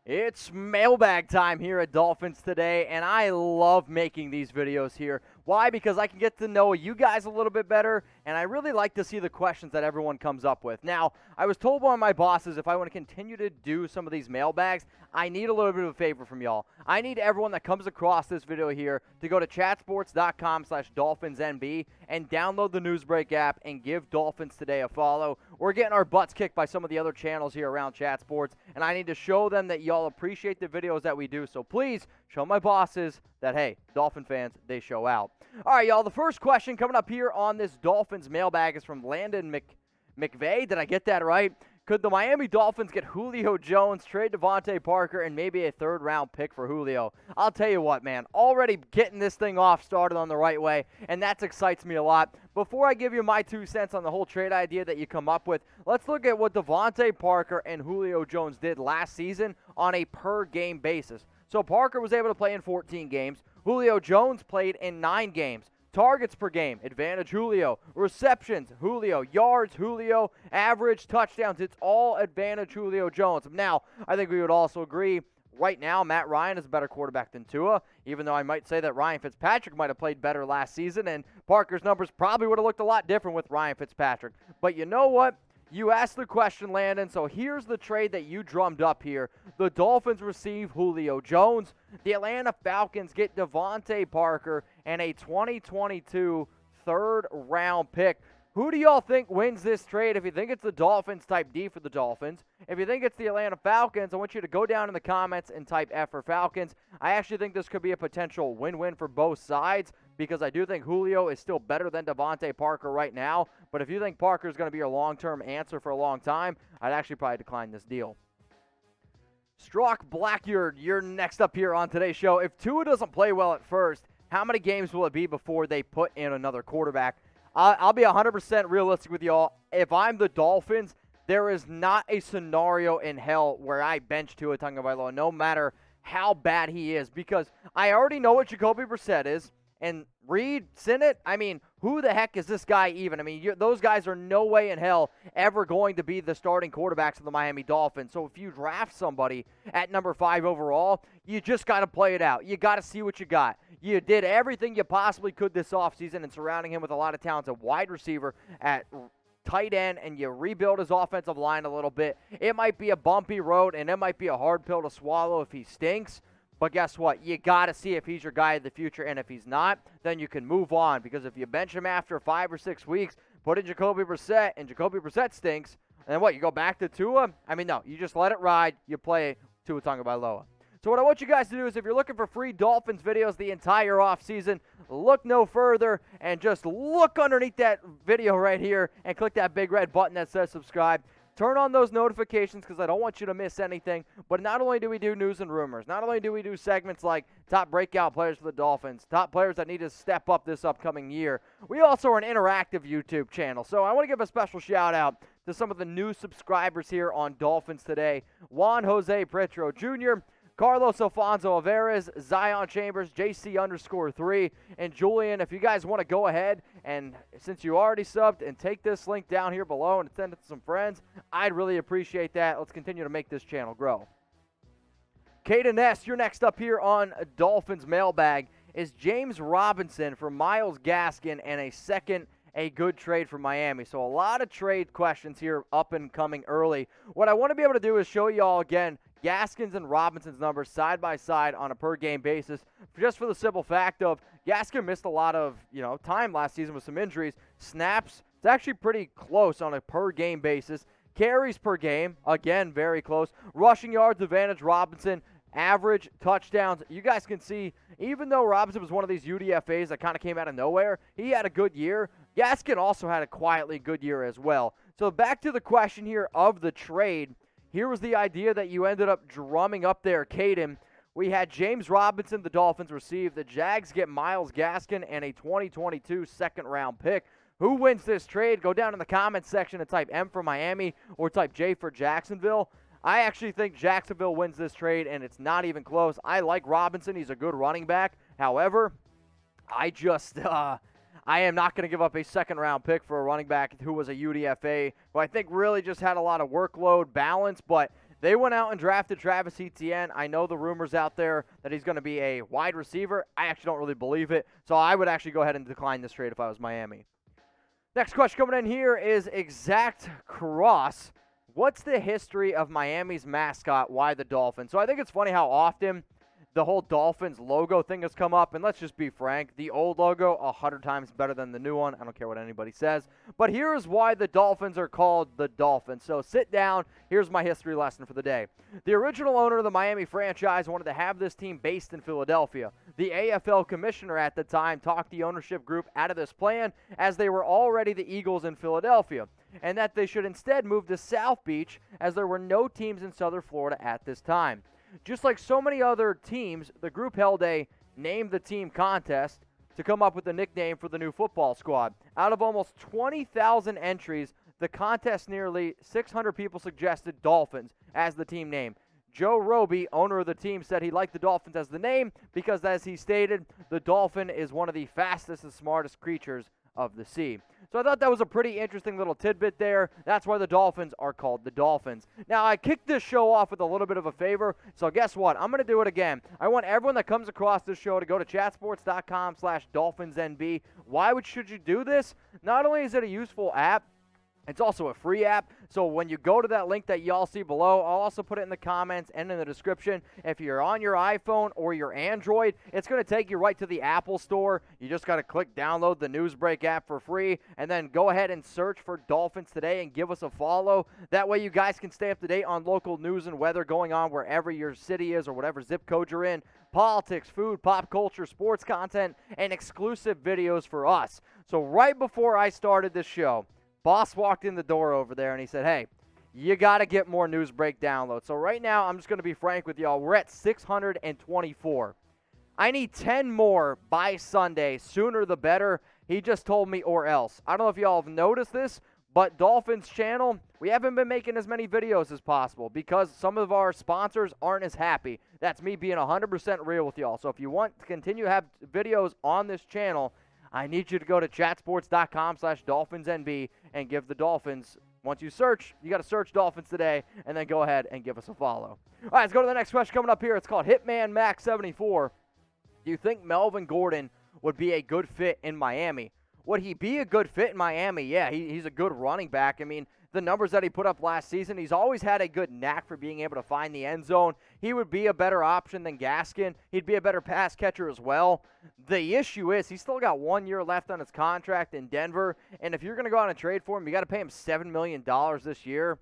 It's mailbag time here at Dolphins Today, and I love making these videos here. Why? Because I can get to know you guys a little bit better, and I really like to see the questions that everyone comes up with. Now, I was told by my bosses if I want to continue to do some of these mailbags, I need a little bit of a favor from y'all. I need everyone that comes across this video here to go to chatsports.com/DolphinsNB and download the Newsbreak app and give Dolphins Today a follow. We're getting our butts kicked by some of the other channels here around Chat Sports, and I need to show them that y'all appreciate the videos that we do. So please show my bosses that, hey, Dolphin fans, they show out. All right, y'all, the first question coming up here on this Dolphins mailbag is from Landon McVeigh. Did I get that right? Could the Miami Dolphins get Julio Jones, trade DeVante Parker, and maybe a third-round pick for Julio? I'll tell you what, man, already getting this thing off started on the right way, and that excites me a lot. Before I give you my 2 cents on the whole trade idea that you come up with, let's look at what DeVante Parker and Julio Jones did last season on a per-game basis. So Parker was able to play in 14 games. Julio Jones played in 9 games. Targets per game, advantage Julio. Receptions, Julio. Yards, Julio. Average, touchdowns, it's all advantage Julio Jones. Now, I think we would also agree, right now, Matt Ryan is a better quarterback than Tua, even though I might say that Ryan Fitzpatrick might have played better last season, and Parker's numbers probably would have looked a lot different with Ryan Fitzpatrick. But you know what? You asked the question, Landon, so here's the trade that you drummed up here. The Dolphins receive Julio Jones. The Atlanta Falcons get DeVante Parker and a 2022 third-round pick. Who do y'all think wins this trade? If you think it's the Dolphins, type D for the Dolphins. If you think it's the Atlanta Falcons, I want you to go down in the comments and type F for Falcons. I actually think this could be a potential win-win for both sides because I do think Julio is still better than DeVante Parker right now. But if you think Parker is going to be your long-term answer for a long time, I'd actually probably decline this deal. Strock Blackyard, you're next up here on today's show. If Tua doesn't play well at first, how many games will it be before they put in another quarterback? I'll be 100% realistic with y'all. If I'm the Dolphins, there is not a scenario in hell where I bench Tua Tagovailoa, no matter how bad he is, because I already know what Jacoby Brissett is. And Reed, Sinnott, I mean, who the heck is this guy even? I mean, those guys are no way in hell ever going to be the starting quarterbacks of the Miami Dolphins. So if you draft somebody at number 5 overall, you just got to play it out. You got to see what you got. You did everything you possibly could this offseason and surrounding him with a lot of talents at wide receiver, at tight end, and you rebuild his offensive line a little bit. It might be a bumpy road, and it might be a hard pill to swallow if he stinks. But guess what? You got to see if he's your guy in the future, and if he's not, then you can move on. Because if you bench him after 5 or 6 weeks, put in Jacoby Brissett, and Jacoby Brissett stinks, and then what, you go back to Tua? I mean, no, you just let it ride. You play Tua Tagovailoa. So what I want you guys to do is if you're looking for free Dolphins videos the entire offseason, look no further and just look underneath that video right here and click that big red button that says subscribe. Turn on those notifications because I don't want you to miss anything. But not only do we do news and rumors, not only do we do segments like top breakout players for the Dolphins, top players that need to step up this upcoming year, we also are an interactive YouTube channel. So I want to give a special shout out to some of the new subscribers here on Dolphins Today. Juan Jose Pretro Jr., Carlos Alfonso Alvarez, Zion Chambers, JC_3, and Julian. If you guys want to go ahead and since you already subbed and take this link down here below and send it to some friends, I'd really appreciate that. Let's continue to make this channel grow. Caden S., you're next up here on Dolphins Mailbag. Is James Robinson for Myles Gaskin and a second a good trade for Miami? So a lot of trade questions here up and coming early. What I want to be able to do is show you all again Gaskin's and Robinson's numbers side by side on a per-game basis, just for the simple fact of Gaskin missed a lot of time last season with some injuries. Snaps, it's actually pretty close on a per-game basis. Carries per game, again, very close. Rushing yards, advantage Robinson. Average touchdowns. You guys can see, even though Robinson was one of these UDFAs that kind of came out of nowhere, he had a good year. Gaskin also had a quietly good year as well. So back to the question here of the trade. Here was the idea that you ended up drumming up there, Caden. We had James Robinson, the Dolphins receive. The Jags get Myles Gaskin and a 2022 second-round pick. Who wins this trade? Go down in the comments section and type M for Miami or type J for Jacksonville. I actually think Jacksonville wins this trade, and it's not even close. I like Robinson. He's a good running back. However, I am not going to give up a second-round pick for a running back who was a UDFA, who I think really just had a lot of workload balance, but They went out and drafted Travis Etienne. I know the rumors out there that he's going to be a wide receiver. I actually don't really believe it, so I would actually go ahead and decline this trade if I was Miami. Next question coming in here is Exact Cross. What's the history of Miami's mascot? Why the Dolphins? So I think it's funny how often the whole Dolphins logo thing has come up, and let's just be frank, the old logo 100 times better than the new one. I don't care what anybody says. But here's why the Dolphins are called the Dolphins. So sit down. Here's my history lesson for the day. The original owner of the Miami franchise wanted to have this team based in Philadelphia. The AFL commissioner at the time talked the ownership group out of this plan as they were already the Eagles in Philadelphia, and that they should instead move to South Beach as there were no teams in Southern Florida at this time. Just like so many other teams, the group held a name the team contest to come up with a nickname for the new football squad. Out of almost 20,000 entries, the contest nearly 600 people suggested Dolphins as the team name. Joe Roby, owner of the team, said he liked the Dolphins as the name because, as he stated, the dolphin is one of the fastest and smartest creatures of the sea. So I thought that was a pretty interesting little tidbit there. That's why the Dolphins are called the Dolphins. Now, I kicked this show off with a little bit of a favor, so guess what? I'm going to do it again. I want everyone that comes across this show to go to chatsports.com/DolphinsNB. Why should you do this? Not only is it a useful app, it's also a free app, so when you go to that link that y'all see below, I'll also put it in the comments and in the description. If you're on your iPhone or your Android, it's going to take you right to the Apple Store. You just got to click download the Newsbreak app for free, and then go ahead and search for Dolphins Today and give us a follow. That way you guys can stay up to date on local news and weather going on wherever your city is or whatever zip code you're in. Politics, food, pop culture, sports content, and exclusive videos for us. So right before I started this show, Boss walked in the door over there, and he said, hey, you got to get more Newsbreak downloads. So right now, I'm just going to be frank with y'all. We're at 624. I need 10 more by Sunday. Sooner the better. He just told me or else. I don't know if y'all have noticed this, but Dolphins channel, we haven't been making as many videos as possible because some of our sponsors aren't as happy. That's me being 100% real with y'all. So if you want to continue to have videos on this channel, I need you to go to chatsports.com/DolphinsNB and give the Dolphins, once you search, you got to search Dolphins Today, and then go ahead and give us a follow. All right, let's go to the next question coming up here. It's called Hitman Max 74. Do you think Melvin Gordon would be a good fit in Miami? Would he be a good fit in Miami? Yeah, he's a good running back. I mean, the numbers that he put up last season, he's always had a good knack for being able to find the end zone. He would be a better option than Gaskin. He'd be a better pass catcher as well. The issue is he's still got 1 year left on his contract in Denver, and if you're going to go out and trade for him, you got to pay him $7 million this year.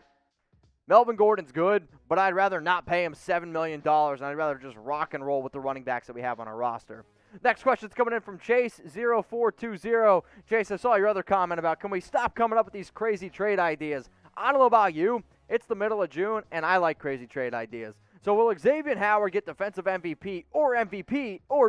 Melvin Gordon's good, but I'd rather not pay him $7 million, and I'd rather just rock and roll with the running backs that we have on our roster. Next question's coming in from Chase0420. Chase, I saw your other comment about, can we stop coming up with these crazy trade ideas? I don't know about you. It's the middle of June, and I like crazy trade ideas. So will Xavien Howard get defensive MVP or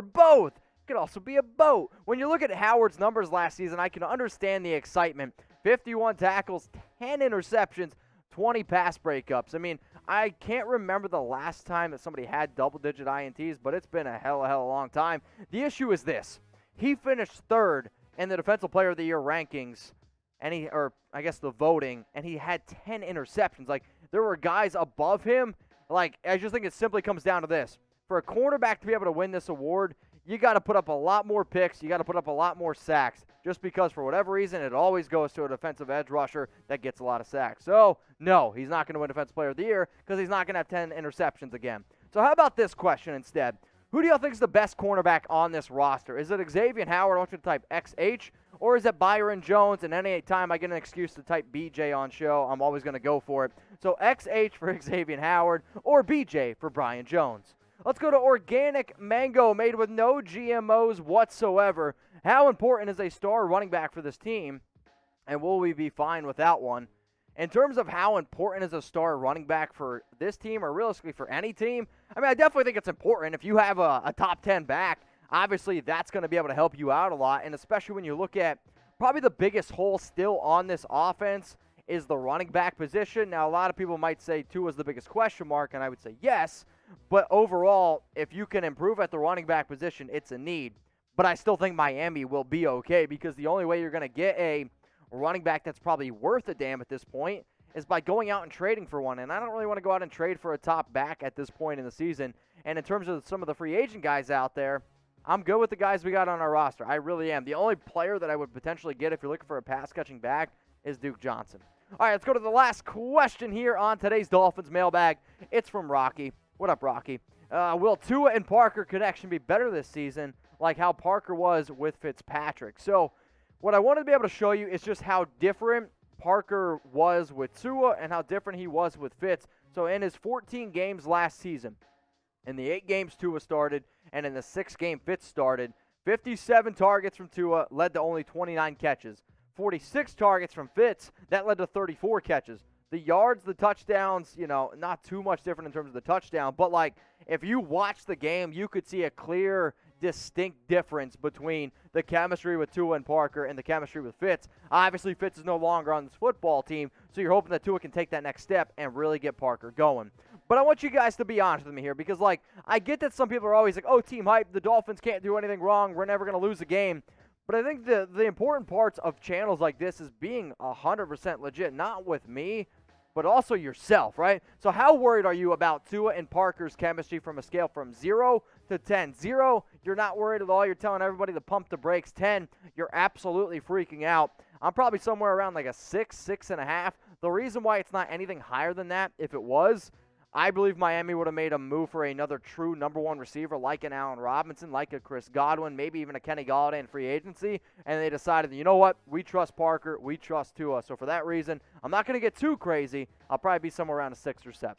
both? It could also be a boat. When you look at Howard's numbers last season, I can understand the excitement. 51 tackles, 10 interceptions, 20 pass breakups. I mean, I can't remember the last time that somebody had double-digit INTs, but it's been a hell of a long time. The issue is this. He finished third in the Defensive Player of the Year rankings, and the voting, and he had 10 interceptions. Like, there were guys above him. Like, I just think it simply comes down to this. For a cornerback to be able to win this award, you got to put up a lot more picks. You got to put up a lot more sacks. Just because, for whatever reason, it always goes to a defensive edge rusher that gets a lot of sacks. So, no, he's not going to win Defensive Player of the Year because he's not going to have 10 interceptions again. So how about this question instead? Who do y'all think is the best cornerback on this roster? Is it Xavien Howard? I want you to type XH. Or is it Byron Jones? And any time I get an excuse to type BJ on show, I'm always going to go for it. So XH for Xavien Howard or BJ for Brian Jones. Let's go to organic mango made with no GMOs whatsoever. How important is a star running back for this team? And will we be fine without one? In terms of how important is a star running back for this team or realistically for any team, I mean, I definitely think it's important. If you have a top 10 back, obviously that's going to be able to help you out a lot. And especially when you look at probably the biggest hole still on this offense is the running back position. Now, a lot of people might say Tua is the biggest question mark, and I would say yes. But overall, if you can improve at the running back position, it's a need. But I still think Miami will be okay because the only way you're going to get a running back that's probably worth a damn at this point is by going out and trading for one. And I don't really want to go out and trade for a top back at this point in the season. And in terms of some of the free agent guys out there, I'm good with the guys we got on our roster. I really am. The only player that I would potentially get if you're looking for a pass-catching back is Duke Johnson. All right, let's go to the last question here on today's Dolphins mailbag. It's from Rocky. What up, Rocky? Will Tua and Parker connection be better this season, like how Parker was with Fitzpatrick? So what I wanted to be able to show you is just how different Parker was with Tua and how different he was with Fitz. So in his 14 games last season, in the 8 games Tua started and in the 6 game Fitz started, 57 targets from Tua led to only 29 catches. 46 targets from Fitz, that led to 34 catches. The yards, the touchdowns, not too much different in terms of the touchdown, but like if you watch the game, you could see a clear, distinct difference between the chemistry with Tua and Parker and the chemistry with Fitz. Obviously, Fitz is no longer on this football team, so you're hoping that Tua can take that next step and really get Parker going. But I want you guys to be honest with me here because, I get that some people are always like, oh, team hype, the Dolphins can't do anything wrong, we're never going to lose a game. But I think the important parts of channels like this is being 100% legit, not with me, but also yourself, right? So how worried are you about Tua and Parker's chemistry from a scale from 0 to 10? 0, you're not worried at all. You're telling everybody to pump the brakes. 10, you're absolutely freaking out. I'm probably somewhere around like a 6, 6.5. The reason why it's not anything higher than that, if it was, I believe Miami would have made a move for another true number 1 receiver like an Allen Robinson, like a Chris Godwin, maybe even a Kenny Golladay in free agency, and they decided, you know what, we trust Parker, we trust Tua. So for that reason, I'm not going to get too crazy. I'll probably be somewhere around a 6 or 7.